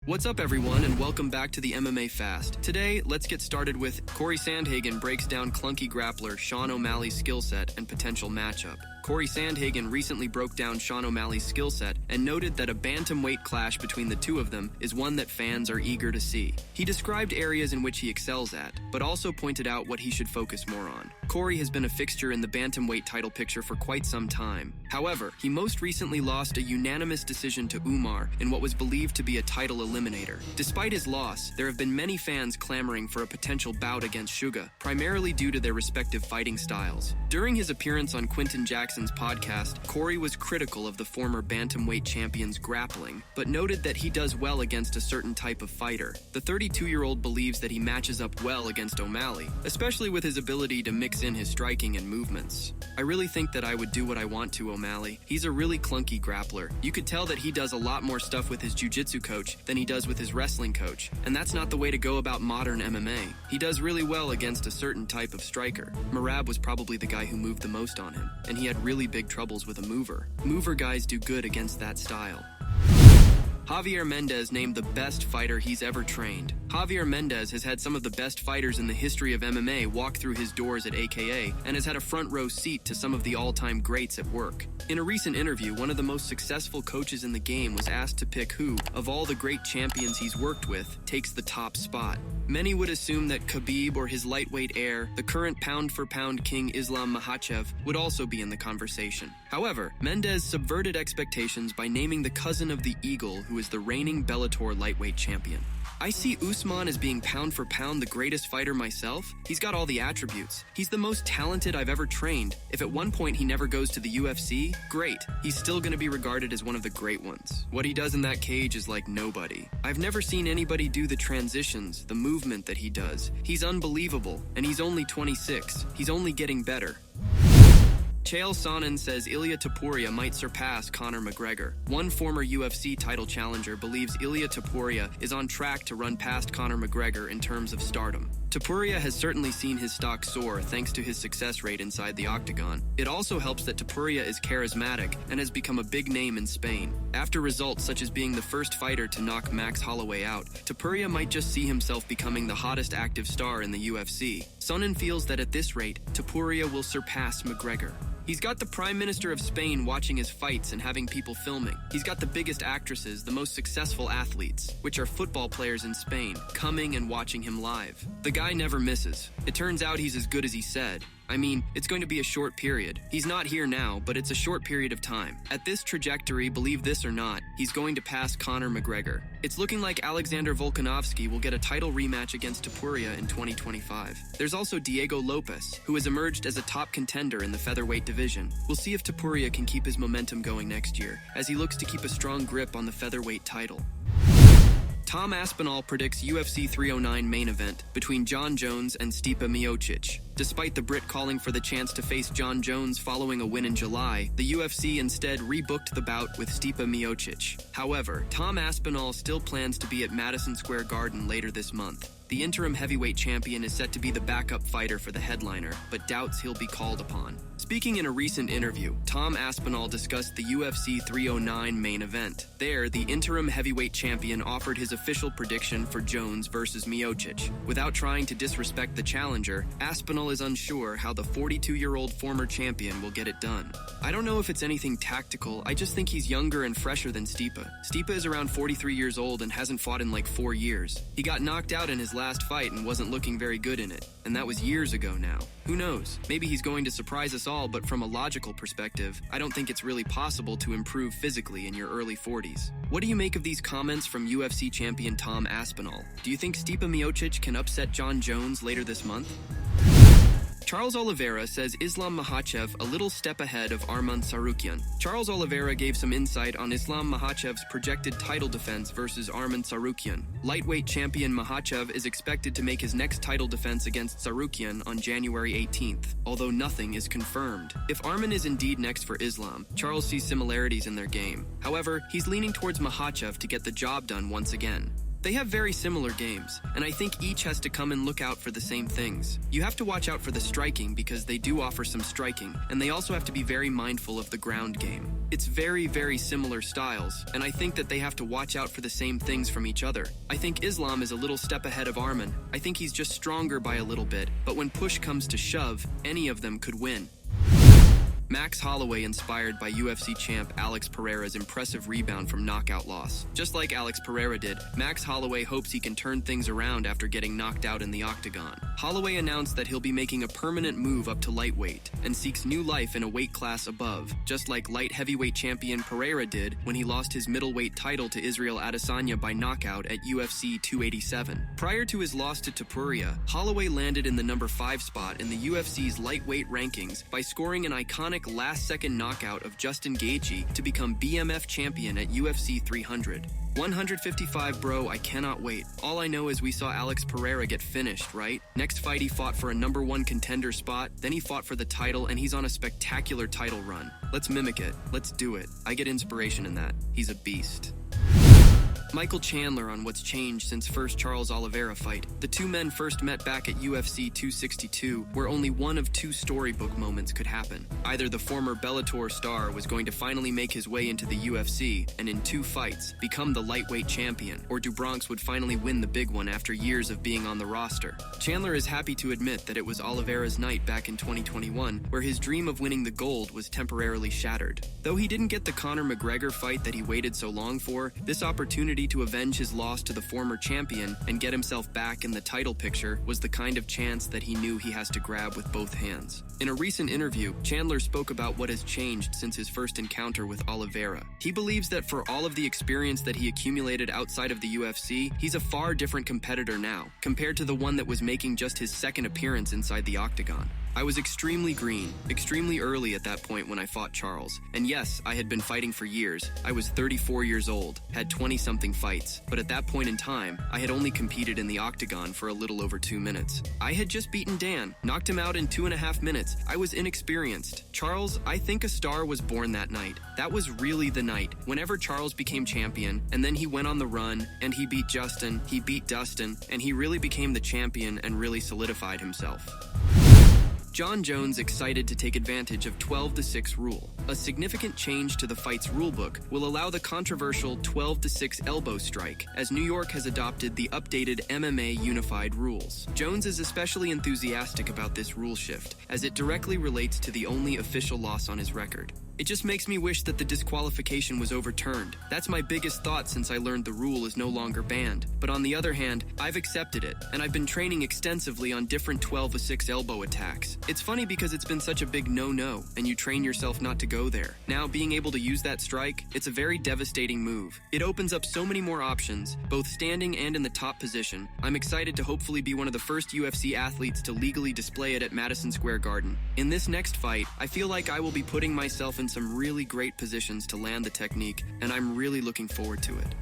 What's up everyone and welcome back to the MMA Fast. Today, let's get started with Cory Sandhagen breaks down clunky grappler Sean O'Malley's skill set and potential matchup. Cory Sandhagen recently broke down Sean O'Malley's skill set and noted that a bantamweight clash between the two of them is one that fans are eager to see. He described areas in which he excels at, but also pointed out what he should focus more on. Cory has been a fixture in the bantamweight title picture for quite some time. However, he most recently lost a unanimous decision to Umar in what was believed to be a title eliminator. Despite his loss, there have been many fans clamoring for a potential bout against Suga, primarily due to their respective fighting styles. During his appearance on Quinton Jackson's podcast, Cory was critical of the former bantamweight champion's grappling, but noted that he does well against a certain type of fighter. The 32-year-old believes that he matches up well against O'Malley, especially with his ability to mix in his striking and movements. I really think that I would do what I want to O'Malley. He's a really clunky grappler. You could tell that he does a lot more stuff with his jiu-jitsu coach than he does with his wrestling coach, and that's not the way to go about modern MMA. He does really well against a certain type of striker. Merab was probably the guy who moved the most on him, and he had really big troubles with a mover. Mover guys do good against that style. Javier Mendez named the best fighter he's ever trained. Javier Mendez has had some of the best fighters in the history of MMA walk through his doors at AKA and has had a front row seat to some of the all-time greats at work. In a recent interview, one of the most successful coaches in the game was asked to pick who, of all the great champions he's worked with, takes the top spot. Many would assume that Khabib or his lightweight heir, the current pound-for-pound king Islam Makhachev, would also be in the conversation. However, Mendez subverted expectations by naming the cousin of the Eagle, who is the reigning Bellator lightweight champion. I see Usman as being pound for pound the greatest fighter myself. He's got all the attributes. He's the most talented I've ever trained. If at one point he never goes to the UFC, great. He's still going to be regarded as one of the great ones. What he does in that cage is like nobody. I've never seen anybody do the transitions, the movement that he does. He's unbelievable, and he's only 26. He's only getting better. Chael Sonnen says Ilia Topuria might surpass Conor McGregor. One former UFC title challenger believes Ilia Topuria is on track to run past Conor McGregor in terms of stardom. Topuria has certainly seen his stock soar thanks to his success rate inside the octagon. It also helps that Topuria is charismatic and has become a big name in Spain. After results such as being the first fighter to knock Max Holloway out, Topuria might just see himself becoming the hottest active star in the UFC. Sonnen feels that at this rate, Topuria will surpass McGregor. He's got the Prime Minister of Spain watching his fights and having people filming. He's got the biggest actresses, the most successful athletes, which are football players in Spain, coming and watching him live. The guy never misses. It turns out he's as good as he said. I mean, it's going to be a short period. He's not here now, but it's a short period of time. At this trajectory, believe this or not, he's going to pass Conor McGregor. It's looking like Alexander Volkanovski will get a title rematch against Topuria in 2025. There's also Diego Lopes, who has emerged as a top contender in the featherweight division. We'll see if Topuria can keep his momentum going next year, as he looks to keep a strong grip on the featherweight title. Tom Aspinall predicts UFC 309 main event between Jon Jones and Stipe Miocic. Despite the Brit calling for the chance to face Jon Jones following a win in July, the UFC instead rebooked the bout with Stipe Miocic. However, Tom Aspinall still plans to be at Madison Square Garden later this month. The interim heavyweight champion is set to be the backup fighter for the headliner, but doubts he'll be called upon. Speaking in a recent interview, Tom Aspinall discussed the UFC 309 main event. There, the interim heavyweight champion offered his official prediction for Jones versus Miocic. Without trying to disrespect the challenger, Aspinall is unsure how the 42-year-old former champion will get it done. I don't know if it's anything tactical, I just think he's younger and fresher than Stipe. Stipe is around 43 years old and hasn't fought in like 4 years. He got knocked out in his last fight and wasn't looking very good in it, and that was years ago now. Who knows? Maybe he's going to surprise us all, but from a logical perspective, I don't think it's really possible to improve physically in your early 40s. What do you make of these comments from UFC champion Tom Aspinall? Do you think Stipe Miocic can upset Jon Jones later this month? Charles Oliveira says Islam Makhachev a little step ahead of Arman Tsarukyan. Charles Oliveira gave some insight on Islam Makhachev's projected title defense versus Arman Tsarukyan. Lightweight champion Makhachev is expected to make his next title defense against Tsarukyan on January 18th, although nothing is confirmed. If Arman is indeed next for Islam, Charles sees similarities in their game. However, he's leaning towards Makhachev to get the job done once again. They have very similar games, and I think each has to come and look out for the same things. You have to watch out for the striking because they do offer some striking, and they also have to be very mindful of the ground game. It's very, very similar styles, and I think that they have to watch out for the same things from each other. I think Islam is a little step ahead of Arman. I think he's just stronger by a little bit, but when push comes to shove, any of them could win. Max Holloway inspired by UFC champ Alex Pereira's impressive rebound from knockout loss. Just like Alex Pereira did, Max Holloway hopes he can turn things around after getting knocked out in the octagon. Holloway announced that he'll be making a permanent move up to lightweight and seeks new life in a weight class above, just like light heavyweight champion Pereira did when he lost his middleweight title to Israel Adesanya by knockout at UFC 287. Prior to his loss to Topuria, Holloway landed in the number 5 spot in the UFC's lightweight rankings by scoring an iconic last-second knockout of Justin Gaethje to become BMF champion at UFC 300. 155, bro, I cannot wait. All I know is we saw Alex Pereira get finished, right? Next fight he fought for a number 1 contender spot, then he fought for the title, and he's on a spectacular title run. Let's mimic it. Let's do it. I get inspiration in that. He's a beast. Michael Chandler on what's changed since first Charles Oliveira fight. The two men first met back at UFC 262, where only one of 2 storybook moments could happen. Either the former Bellator star was going to finally make his way into the UFC and in 2 fights become the lightweight champion, or DuBronx would finally win the big one after years of being on the roster. Chandler is happy to admit that it was Oliveira's night back in 2021, where his dream of winning the gold was temporarily shattered. Though he didn't get the Conor McGregor fight that he waited so long for, this opportunity to avenge his loss to the former champion and get himself back in the title picture was the kind of chance that he knew he has to grab with both hands. In a recent interview, Chandler spoke about what has changed since his first encounter with Oliveira. He believes that for all of the experience that he accumulated outside of the UFC, he's a far different competitor now, compared to the one that was making just his second appearance inside the octagon. I was extremely green, extremely early at that point when I fought Charles. And yes, I had been fighting for years. I was 34 years old, had 20-something fights, but at that point in time, I had only competed in the octagon for a little over 2 minutes. I had just beaten Dan, knocked him out in 2.5 minutes. I was inexperienced. Charles, I think a star was born that night. That was really the night. Whenever Charles became champion, and then he went on the run, and he beat Justin, he beat Dustin, and he really became the champion and really solidified himself. Jon Jones excited to take advantage of 12-6 rule. A significant change to the fight's rulebook will allow the controversial 12-6 elbow strike, as New York has adopted the updated MMA unified rules. Jones is especially enthusiastic about this rule shift, as it directly relates to the only official loss on his record. It just makes me wish that the disqualification was overturned. That's my biggest thought since I learned the rule is no longer banned. But on the other hand, I've accepted it, and I've been training extensively on different 12-6 elbow attacks. It's funny because it's been such a big no-no, and you train yourself not to go there. Now, being able to use that strike, it's a very devastating move. It opens up so many more options, both standing and in the top position. I'm excited to hopefully be one of the first UFC athletes to legally display it at Madison Square Garden. In this next fight, I feel like I will be putting myself in some really great positions to land the technique, and I'm really looking forward to it.